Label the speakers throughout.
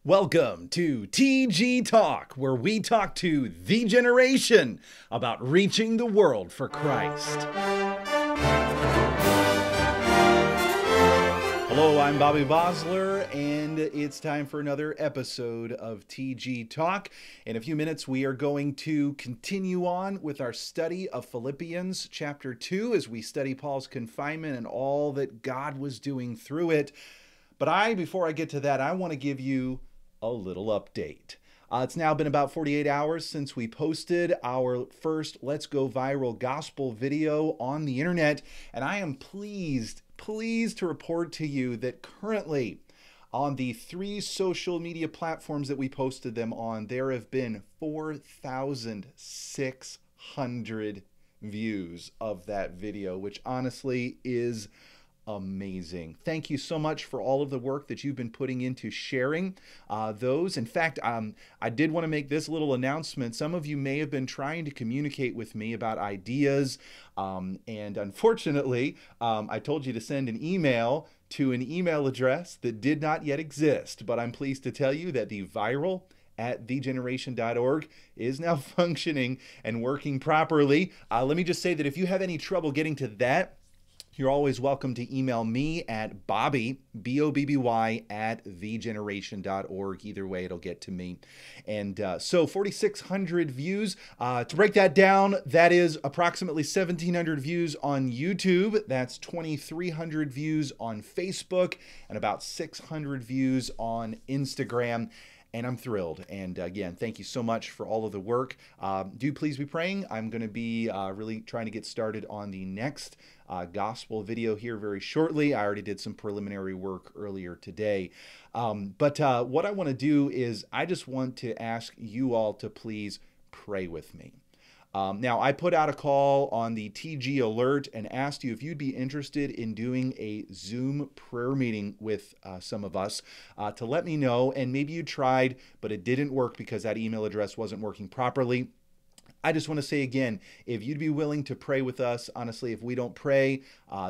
Speaker 1: Welcome to TG Talk, where we talk to the generation about reaching the world for Christ. Hello, I'm Bobby Bosler, and it's time for another episode of TG Talk. In a few minutes, we are going to continue on with our study of Philippians chapter 2 as we study Paul's confinement and all that God was doing through it. But before I get to that, I want to give you a little update. It's now been about 48 hours since we posted our first Let's Go Viral gospel video on the internet, and I am pleased to report to you that currently on the 3 social media platforms that we posted them on, there have been 4,600 views of that video, which honestly is amazing. Thank you so much for all of the work that you've been putting into sharing those. In fact, I did want to make this little announcement. Some of you may have been trying to communicate with me about ideas, and unfortunately, I told you to send an email to an email address that did not yet exist, but I'm pleased to tell you that the viral@thegeneration.org is now functioning and working properly. Let me just say that if you have any trouble getting to that, you're always welcome to email me at Bobby, B-O-B-B-Y, @thegeneration.org. Either way, it'll get to me. And so 4,600 views. To break that down, that is approximately 1,700 views on YouTube. That's 2,300 views on Facebook and about 600 views on Instagram. And I'm thrilled. And again, thank you so much for all of the work. Do please be praying. I'm going to be really trying to get started on the next gospel video here very shortly. I already did some preliminary work earlier today. But what I want to do is I just want to ask you all to please pray with me. Now, I put out a call on the TG Alert and asked you if you'd be interested in doing a Zoom prayer meeting with some of us to let me know. And maybe you tried, but it didn't work because that email address wasn't working properly. I just want to say again, if you'd be willing to pray with us, honestly, if we don't pray,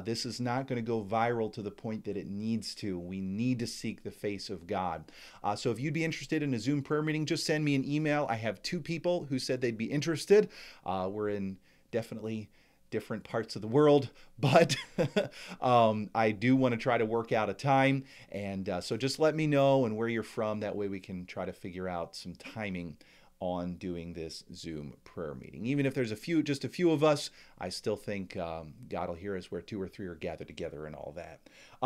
Speaker 1: this is not going to go viral to the point that it needs to. We need to seek the face of God. So if you'd be interested in a Zoom prayer meeting, just send me an email. I have 2 people who said they'd be interested. We're in definitely different parts of the world, but I do want to try to work out a time. And so just let me know and where you're from. That way we can try to figure out some timing on doing this Zoom prayer meeting. Even if there's just a few of us, I still think God will hear us where 2 or 3 are gathered together and all that.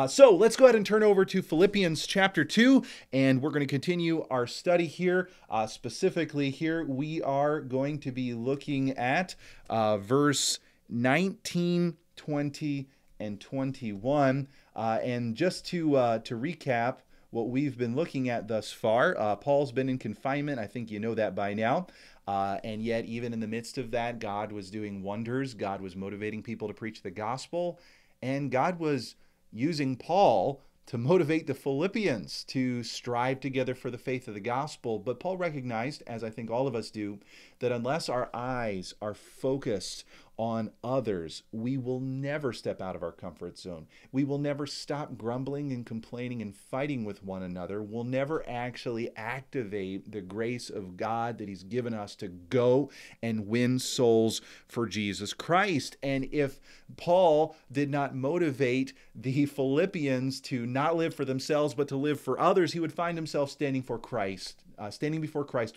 Speaker 1: So let's go ahead and turn over to Philippians chapter 2, and we're going to continue our study here. Specifically here, we are going to be looking at verse 19, 20, and 21. And just to recap what we've been looking at thus far, Paul's been in confinement. I think you know that by now. And yet, even in the midst of that, God was doing wonders. God was motivating people to preach the gospel. And God was using Paul to motivate the Philippians to strive together for the faith of the gospel. But Paul recognized, as I think all of us do, that unless our eyes are focused on others, we will never step out of our comfort zone. We will never stop grumbling and complaining and fighting with one another. We'll never actually activate the grace of God that He's given us to go and win souls for Jesus Christ. And if Paul did not motivate the Philippians to not live for themselves but to live for others, he would find himself standing before Christ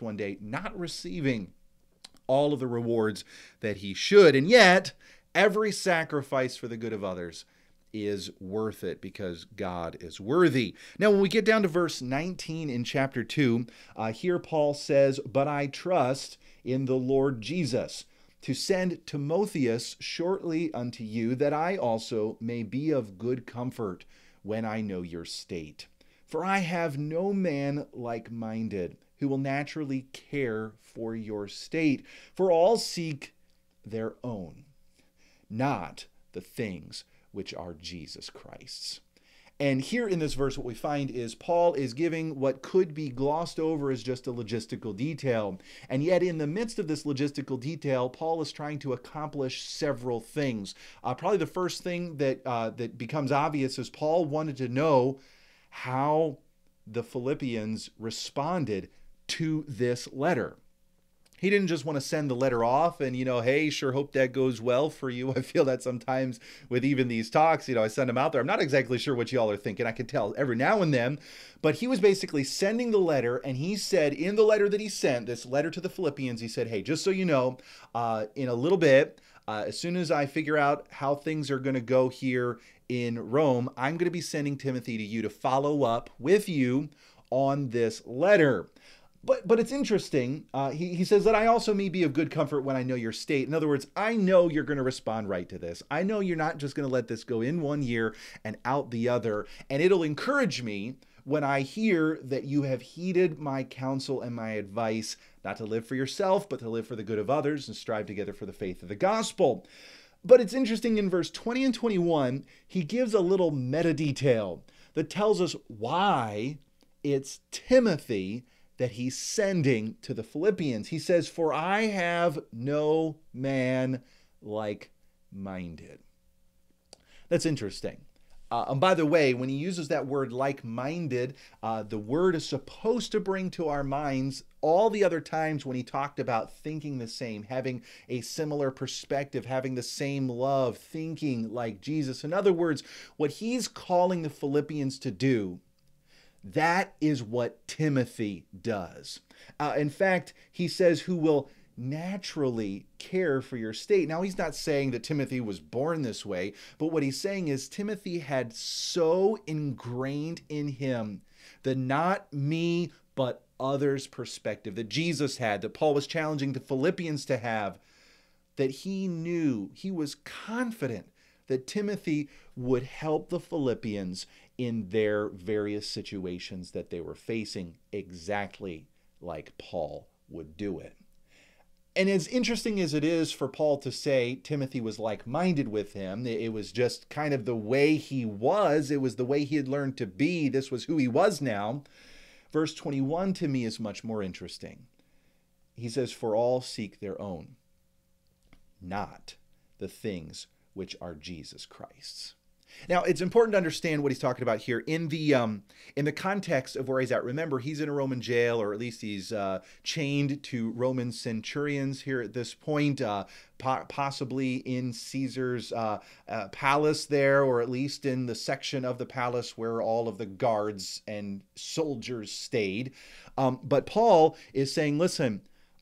Speaker 1: one day, not receiving all of the rewards that he should. And yet, every sacrifice for the good of others is worth it because God is worthy. Now, when we get down to verse 19 in chapter 2, here Paul says, "But I trust in the Lord Jesus to send Timotheus shortly unto you, that I also may be of good comfort when I know your state. For I have no man like-minded who will naturally care for your state. For all seek their own, not the things which are Jesus Christ's." And here in this verse, what we find is Paul is giving what could be glossed over as just a logistical detail. And yet in the midst of this logistical detail, Paul is trying to accomplish several things. Probably the first thing that becomes obvious is Paul wanted to know how the Philippians responded to this letter. He didn't just want to send the letter off and, hey, sure, hope that goes well for you. I feel that sometimes with even these talks, I send them out there. I'm not exactly sure what y'all are thinking. I can tell every now and then. But he was basically sending the letter, and he said in the letter that he sent, this letter to the Philippians, he said, hey, just so you know, in a little bit, as soon as I figure out how things are going to go here in Rome, I'm going to be sending Timothy to you to follow up with you on this letter. But it's interesting. He says that I also may be of good comfort when I know your state. In other words, I know you're going to respond right to this. I know you're not just going to let this go in one year and out the other. And it'll encourage me when I hear that you have heeded my counsel and my advice, not to live for yourself, but to live for the good of others and strive together for the faith of the gospel. But it's interesting, in verse 20 and 21, he gives a little meta detail that tells us why it's Timothy that he's sending to the Philippians. He says, for I have no man like-minded. That's interesting. And by the way, when he uses that word like-minded, the word is supposed to bring to our minds all the other times when he talked about thinking the same, having a similar perspective, having the same love, thinking like Jesus. In other words, what he's calling the Philippians to do, that is what Timothy does. In fact, he says, who will naturally care for your state. Now, he's not saying that Timothy was born this way, but what he's saying is Timothy had so ingrained in him the not me, but others perspective that Jesus had, that Paul was challenging the Philippians to have, that he knew, he was confident that Timothy would help the Philippians in their various situations that they were facing, exactly like Paul would do it. And as interesting as it is for Paul to say Timothy was like-minded with him, it was just kind of the way he was, it was the way he had learned to be, this was who he was now. Verse 21 to me is much more interesting. He says, for all seek their own, not the things which are Jesus Christ's. Now, it's important to understand what he's talking about here in the context of where he's at. Remember, he's in a Roman jail, or at least he's chained to Roman centurions here at this point, possibly in Caesar's palace there, or at least in the section of the palace where all of the guards and soldiers stayed. But Paul is saying, listen,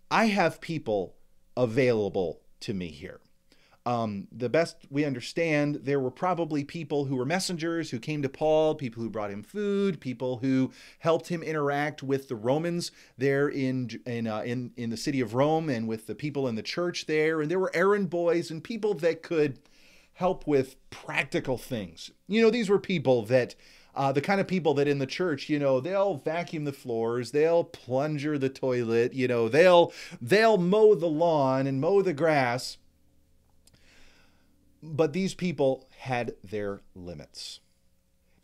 Speaker 1: I have people available to me here. The best we understand, there were probably people who were messengers who came to Paul, people who brought him food, people who helped him interact with the Romans there in the city of Rome and with the people in the church there. And there were errand boys and people that could help with practical things. These were people that the kind of people that in the church, they'll vacuum the floors, they'll plunger the toilet, they'll mow the lawn and mow the grass. But these people had their limits.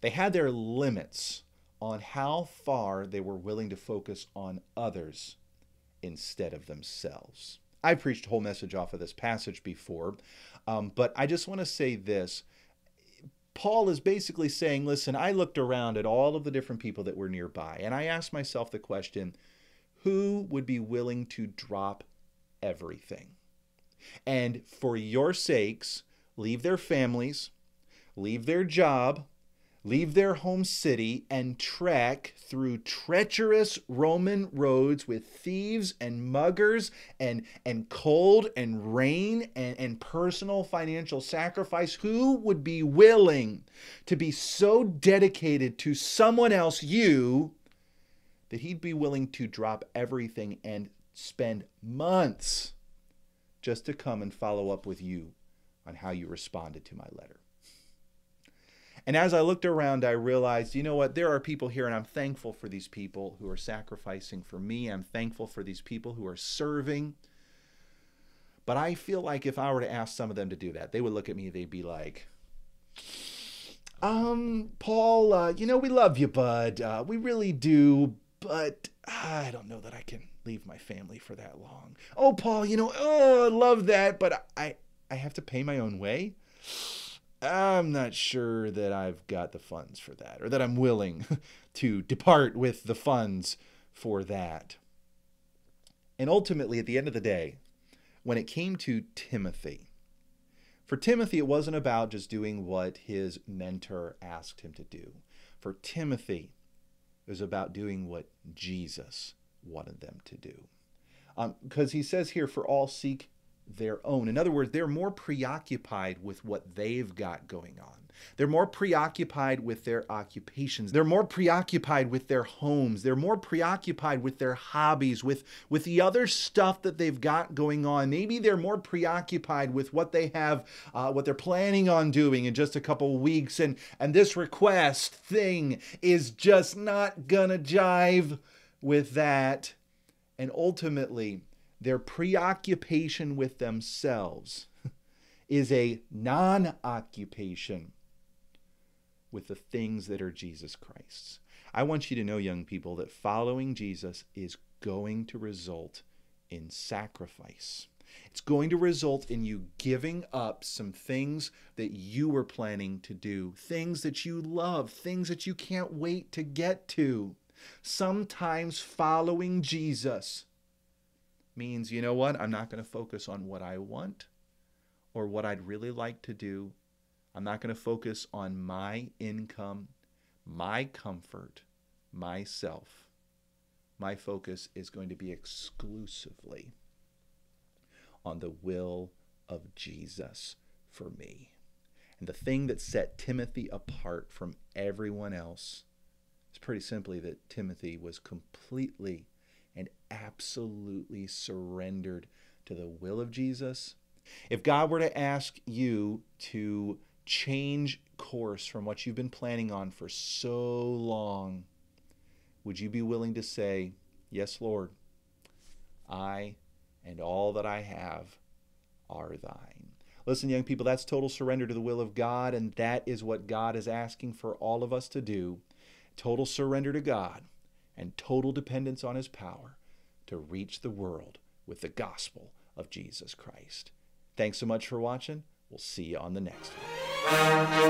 Speaker 1: They had their limits on how far they were willing to focus on others instead of themselves. I preached a whole message off of this passage before, but I just want to say this. Paul is basically saying, listen, I looked around at all of the different people that were nearby, and I asked myself the question, who would be willing to drop everything? And for your sakes, leave their families, leave their job, leave their home city, and trek through treacherous Roman roads with thieves and muggers and cold and rain and personal financial sacrifice. Who would be willing to be so dedicated to someone else, you, that he'd be willing to drop everything and spend months just to come and follow up with you on how you responded to my letter? And as I looked around, I realized, you know what, there are people here, and I'm thankful for these people who are sacrificing for me. I'm thankful for these people who are serving. But I feel like if I were to ask some of them to do that, they would look at me, they'd be like, Paul, we love you, bud. We really do, but I don't know that I can leave my family for that long. Oh, Paul, I love that, but I have to pay my own way. I'm not sure that I've got the funds for that, or that I'm willing to depart with the funds for that. And ultimately, at the end of the day, when it came to Timothy, for Timothy, it wasn't about just doing what his mentor asked him to do. For Timothy, it was about doing what Jesus wanted them to do. Because he says here, for all seek their own. In other words, they're more preoccupied with what they've got going on. They're more preoccupied with their occupations. They're more preoccupied with their homes. They're more preoccupied with their hobbies, with the other stuff that they've got going on. Maybe they're more preoccupied with what they have, what they're planning on doing in just a couple weeks. And this request thing is just not gonna jive with that. And ultimately, their preoccupation with themselves is a non-occupation with the things that are Jesus Christ's. I want you to know, young people, that following Jesus is going to result in sacrifice. It's going to result in you giving up some things that you were planning to do, things that you love, things that you can't wait to get to. Sometimes following Jesus means, you know what, I'm not going to focus on what I want or what I'd really like to do. I'm not going to focus on my income, my comfort, myself. My focus is going to be exclusively on the will of Jesus for me. And the thing that set Timothy apart from everyone else is pretty simply that Timothy was completely and absolutely surrendered to the will of Jesus. If God were to ask you to change course from what you've been planning on for so long, would you be willing to say, yes, Lord, I and all that I have are thine? Listen, young people, that's total surrender to the will of God, and that is what God is asking for all of us to do. Total surrender to God and total dependence on his power to reach the world with the gospel of Jesus Christ. Thanks so much for watching. We'll see you on the next one.